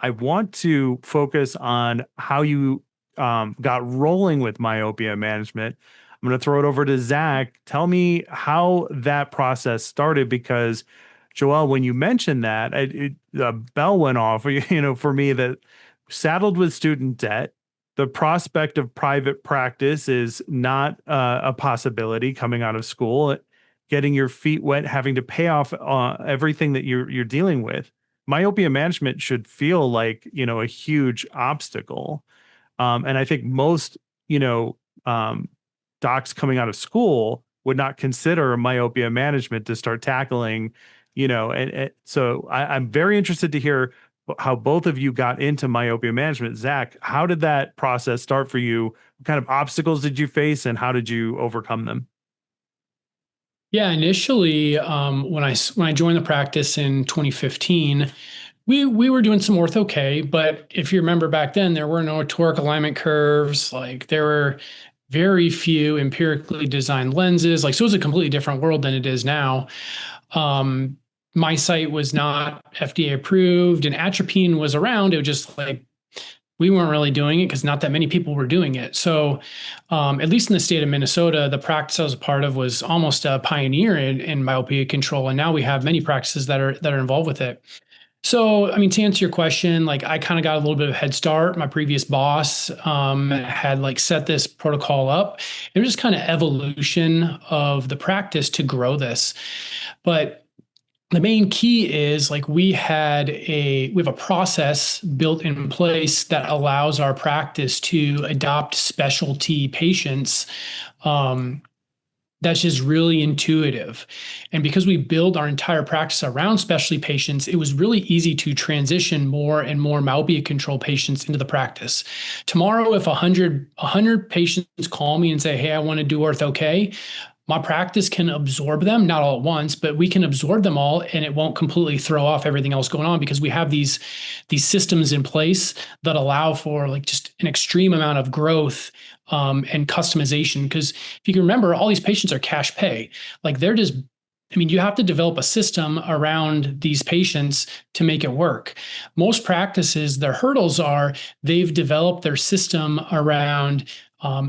I want to focus on how you got rolling with myopia management. I'm going to throw it over to Zac. Tell me how that process started, because Joelle, when you mentioned that, the bell went off, for me, that saddled with student debt, the prospect of private practice is not a possibility coming out of school. Getting your feet wet, having to pay off everything that you're dealing with. Myopia management should feel like, a huge obstacle. And I think most, docs coming out of school would not consider myopia management to start tackling, and so I'm very interested to hear how both of you got into myopia management. Zac, how did that process start for you? What kind of obstacles did you face, and how did you overcome them? Yeah, initially, when I joined the practice in 2015, we were doing some ortho K, but if you remember back then, there were no toric alignment curves. Like there were very few empirically designed lenses. Like so, it was a completely different world than it is now. My site was not FDA approved, and atropine was around. It was just like we weren't really doing it because not that many people were doing it. So, at least in the state of Minnesota, the practice I was a part of was almost a pioneer in myopia control, and now we have many practices that are involved with it. So, I mean, to answer your question, like I kind of got a little bit of a head start. My previous boss had like set this protocol up. It was just kind of evolution of the practice to grow this, but the main key is like we have a process built in place that allows our practice to adopt specialty patients. That's just really intuitive. And because we build our entire practice around specialty patients, it was really easy to transition more and more myopia control patients into the practice. Tomorrow, if 100 patients call me and say, hey, I want to do ortho K, my practice can absorb them, not all at once, but we can absorb them all and it won't completely throw off everything else going on because we have these systems in place that allow for like just an extreme amount of growth and customization. Because if you can remember, all these patients are cash pay. Like they're just, I mean, you have to develop a system around these patients to make it work. Most practices, their hurdles are they've developed their system around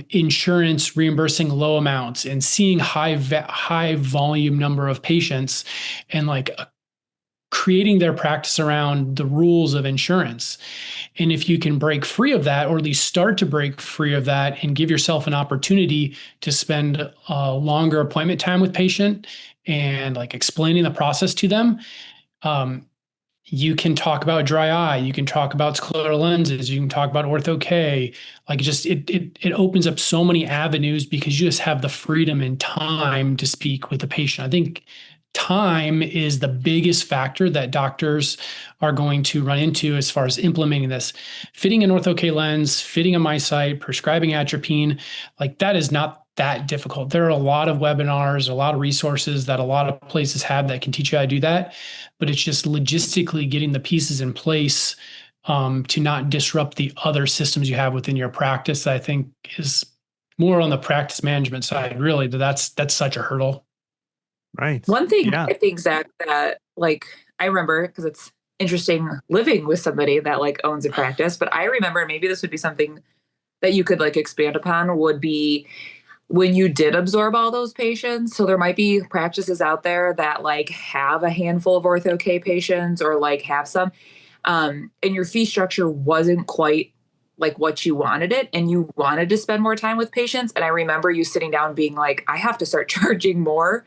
insurance reimbursing low amounts and seeing high volume number of patients and like creating their practice around the rules of insurance. And if you can break free of that, or at least start to break free of that and give yourself an opportunity to spend a longer appointment time with patient and like explaining the process to them, you can talk about dry eye, you can talk about scleral lenses, you can talk about ortho K. Like just it opens up so many avenues because you just have the freedom and time to speak with the patient. I think time is the biggest factor that doctors are going to run into as far as implementing this. Fitting an ortho K lens, fitting a MiSight, prescribing atropine, like that is not that difficult. There are a lot of webinars, a lot of resources that a lot of places have that can teach you how to do that. But it's just logistically getting the pieces in place to not disrupt the other systems you have within your practice that I think is more on the practice management side. Really, that's such a hurdle. Right. One thing Yeah. I think, Zac, that like I remember, because it's interesting living with somebody that like owns a practice, but I remember maybe this would be something that you could like expand upon would be when you did absorb all those patients. So there might be practices out there that like have a handful of ortho K patients or like have some, and your fee structure wasn't quite like what you wanted it and you wanted to spend more time with patients. And I remember you sitting down being like, I have to start charging more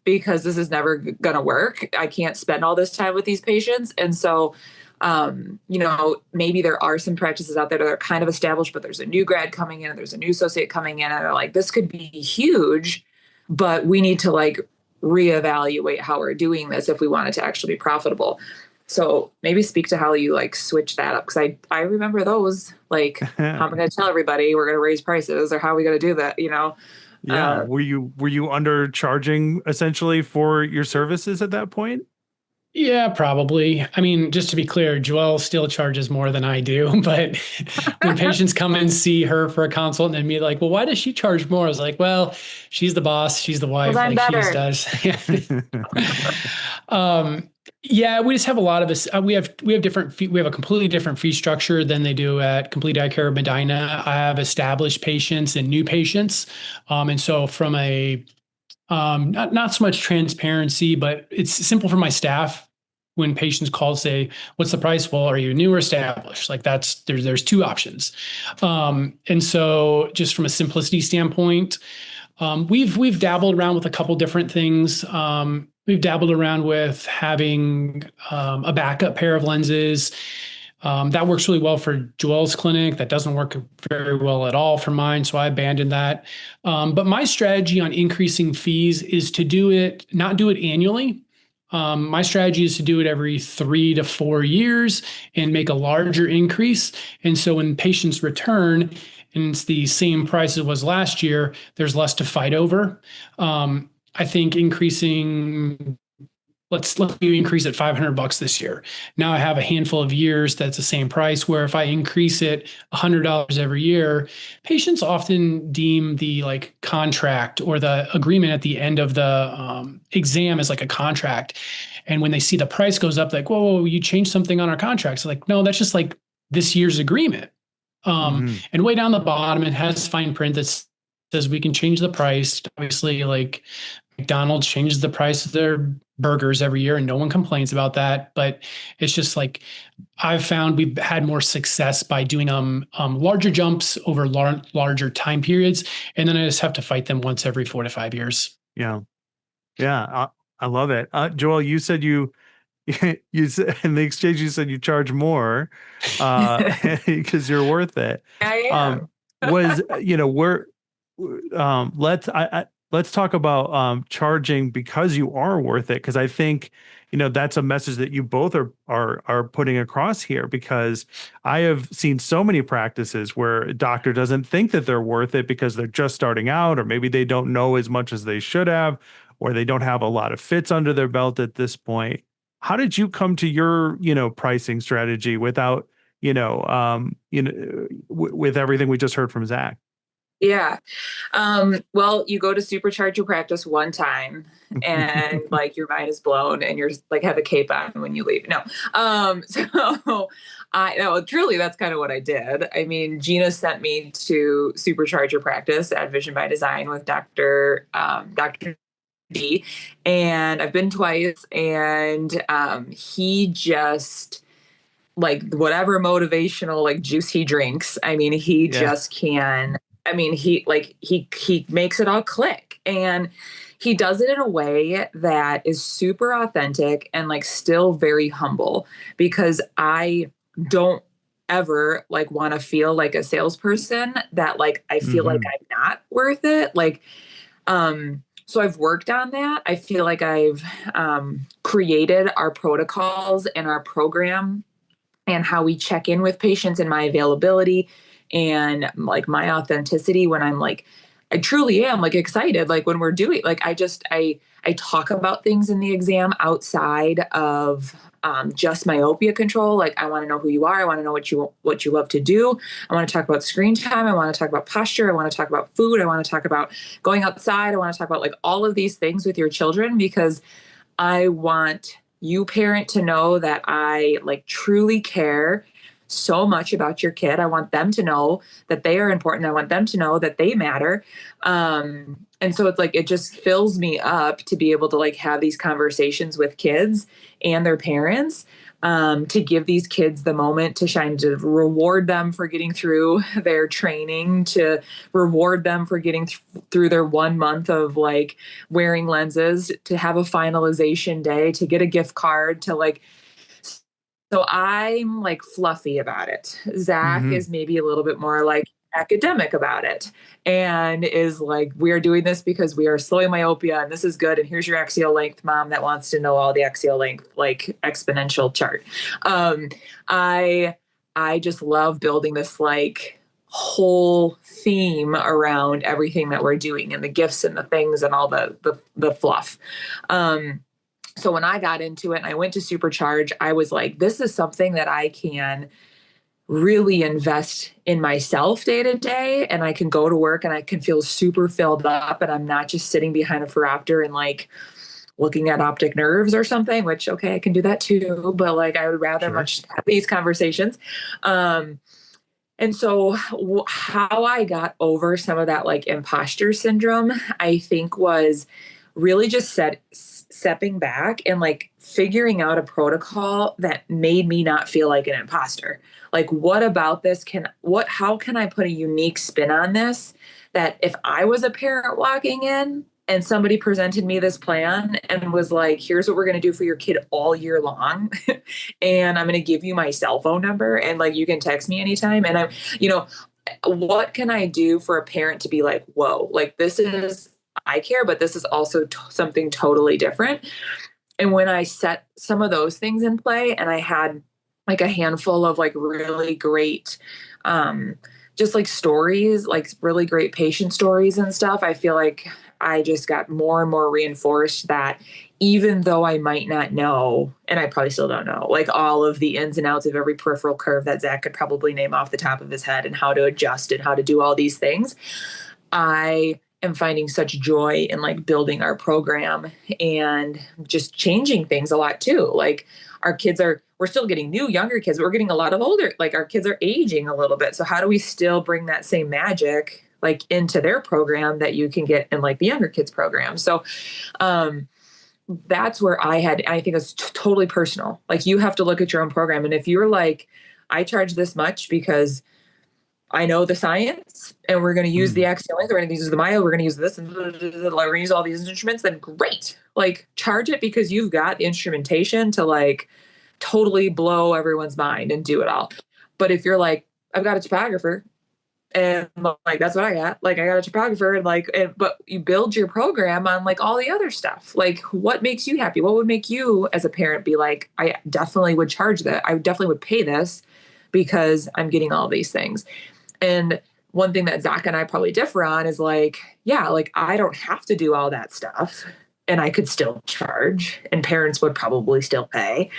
because this is never going to work. I can't spend all this time with these patients. And so, maybe there are some practices out there that are kind of established, but there's a new grad coming in and there's a new associate coming in and they're like, this could be huge, but we need to like reevaluate how we're doing this if we want it to actually be profitable. So maybe speak to how you like switch that up. Cause I remember those, like, how am I going to tell everybody we're going to raise prices or how are we going to do that? Yeah. Were you undercharging essentially for your services at that point? Yeah, probably. I mean, just to be clear, Joelle still charges more than I do. But when patients come and see her for a consult and then be like, well, why does she charge more? I was like, well, she's the boss. She's the wife. I'm Like better. she does. Yeah, we just have a lot of us. We have different we have a completely different fee structure than they do at Complete Eye Care of Medina. I have established patients and new patients, and so from a not so much transparency, but it's simple for my staff. When patients call, say, "What's the price?" Well, are you new or established? Like there's two options, and so just from a simplicity standpoint, we've dabbled around with a couple different things. We've dabbled around with having a backup pair of lenses. That works really well for Joelle's clinic. That doesn't work very well at all for mine, so I abandoned that. But my strategy on increasing fees is to not do it annually. My strategy is to do it every 3 to 4 years and make a larger increase. And so when patients return and it's the same price as it was last year, there's less to fight over. I think increasing, let's you increase it $500 this year. Now I have a handful of years that's the same price. Where if I increase it $100 every year, patients often deem the like contract or the agreement at the end of the exam as like a contract. And when they see the price goes up, like, whoa, you changed something on our contract. So like, no, that's just like this year's agreement. And way down the bottom, it has fine print that says we can change the price. Obviously, like McDonald's changes the price of their burgers every year and no one complains about that. But it's just like I've found we've had more success by doing larger jumps over larger time periods. And then I just have to fight them once every 4 to 5 years. Yeah. Yeah. I love it. Joelle, you said you said in the exchange, you said you charge more, because you're worth it. I am. Was, let's talk about, charging because you are worth it. Cause I think, that's a message that you both are putting across here, because I have seen so many practices where a doctor doesn't think that they're worth it because they're just starting out, or maybe they don't know as much as they should have, or they don't have a lot of fits under their belt at this point. How did you come to your, pricing strategy without, with everything we just heard from Zac? Yeah. Well, you go to supercharge your practice one time and like your mind is blown and you're like have a cape on when you leave. No. So truly that's kind of what I did. I mean, Gina sent me to supercharge your practice at Vision by Design with Dr. D, and I've been twice, and he just like whatever motivational like juice he drinks. I mean, he just can. I mean, he makes it all click, and he does it in a way that is super authentic and like still very humble, because I don't ever like want to feel like a salesperson that like I feel like I'm not worth it. Like, so I've worked on that. I feel like I've created our protocols and our program and how we check in with patients and my availability and like my authenticity when I'm like, I truly am like excited. Like when we're doing, like, I talk about things in the exam outside of just myopia control. Like I want to know who you are. I want to know what you love to do. I want to talk about screen time. I want to talk about posture. I want to talk about food. I want to talk about going outside. I want to talk about like all of these things with your children, because I want you parent to know that I like truly care so much about your kid. I want them to know that they are important. I want them to know that they matter. And so it's like, it just fills me up to be able to like have these conversations with kids and their parents, to give these kids the moment to shine, to reward them for getting through their training, to reward them for getting through their 1 month of like wearing lenses, to have a finalization day, to get a gift card, to like, so I'm like fluffy about it. Zac is maybe a little bit more like academic about it, and is like, we are doing this because we are slowing myopia and this is good. And here's your axial length, mom that wants to know all the axial length, like exponential chart. I just love building this like whole theme around everything that we're doing and the gifts and the things and all the fluff. So when I got into it and I went to Supercharge, I was like, this is something that I can really invest in myself day to day. And I can go to work and I can feel super filled up, and I'm not just sitting behind a phoropter and like looking at optic nerves or something, which, okay, I can do that too, but like I would rather Sure. much have these conversations. And so how I got over some of that like imposter syndrome, I think was really just stepping back and like figuring out a protocol that made me not feel like an imposter. Like, what about this how can I put a unique spin on this, that if I was a parent walking in and somebody presented me this plan and was like, here's what we're going to do for your kid all year long. And I'm going to give you my cell phone number and like, you can text me anytime. And you know, what can I do for a parent to be like, whoa, like this is, I care, but this is also something totally different. And when I set some of those things in play and I had like a handful of like really great, just like stories, like really great patient stories and stuff, I feel like I just got more and more reinforced that even though I might not know, and I probably still don't know, like all of the ins and outs of every peripheral curve that Zac could probably name off the top of his head and how to adjust and how to do all these things, I am finding such joy in like building our program and just changing things a lot too. Like we're still getting younger kids, but we're getting a lot of older, like our kids are aging a little bit. So how do we still bring that same magic like into their program that you can get in like the younger kids program? So, that's where I think it's totally personal. Like you have to look at your own program. And if you're like, I charge this much because I know the science and we're going to use the axial length, we're going to use the myo, we're going to use this, and we're going to use all these instruments, then great. Like charge it because you've got the instrumentation to like totally blow everyone's mind and do it all. But if you're like, I've got a topographer and like, that's what I got. Like I got a topographer and like, but you build your program on like all the other stuff. Like what makes you happy? What would make you as a parent be like, I definitely would charge that. I definitely would pay this because I'm getting all these things. And one thing that Zac and I probably differ on is like, yeah, like I don't have to do all that stuff and I could still charge and parents would probably still pay.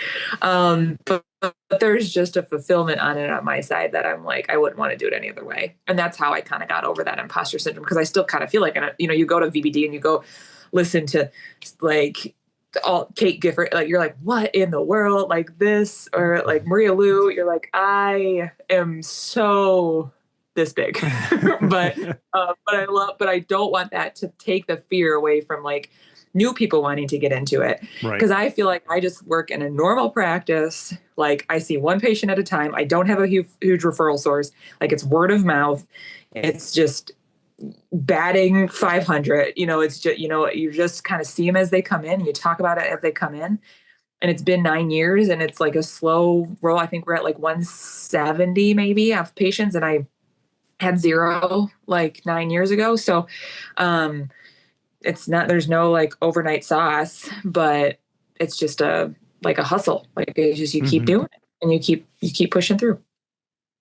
But there's just a fulfillment on it on my side that I'm like, I wouldn't want to do it any other way. And that's how I kind of got over that imposter syndrome, because I still kind of feel like, you go to VBD and you go listen to like all Kate Gifford, like you're like, what in the world, like this, or like Maria Lou, you're like, I am so this big, but I don't want that to take the fear away from like new people wanting to get into it. Right. Cause I feel like I just work in a normal practice. Like I see one patient at a time. I don't have a huge referral source. Like it's word of mouth. It's just batting 500, it's just, you just kind of see them as they come in. You talk about it as they come in. And it's been 9 years and it's like a slow roll. I think we're at like 170 maybe of patients. And I had 0 like 9 years ago. So, there's no like overnight sauce, but it's just a hustle. Like it's just, you keep doing it and you keep pushing through.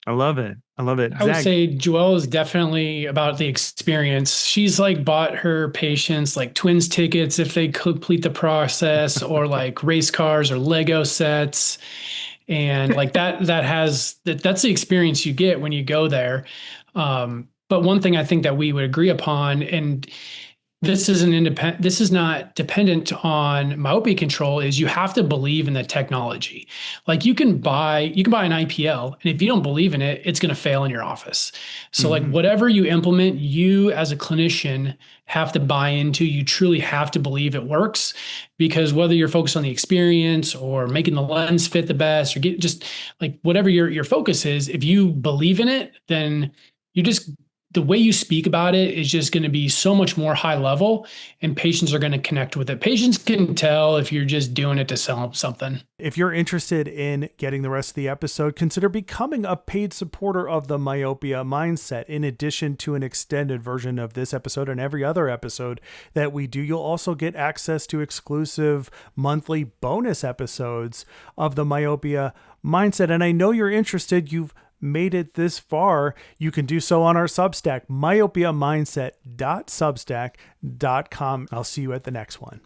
I love it. I would Zac, say Joelle is definitely about the experience. She's like bought her patients like twins tickets if they complete the process, or like race cars or Lego sets. And like that's the experience you get when you go there. But one thing I think that we would agree upon, and this is not dependent on myopia control, is you have to believe in the technology. Like you can buy an IPL, and if you don't believe in it, it's going to fail in your office. So like whatever you implement, you as a clinician have to buy into. You truly have to believe it works, because whether you're focused on the experience or making the lens fit the best, or just like whatever your focus is, if you believe in it, then the way you speak about it is just going to be so much more high level, and patients are going to connect with it. Patients can tell if you're just doing it to sell them something. If you're interested in getting the rest of the episode, consider becoming a paid supporter of the Myopia Mindset. In addition to an extended version of this episode and every other episode that we do, you'll also get access to exclusive monthly bonus episodes of the Myopia Mindset. And I know you're interested. You've made it this far. You can do so on our Substack, myopiamindset.substack.com. I'll see you at the next one.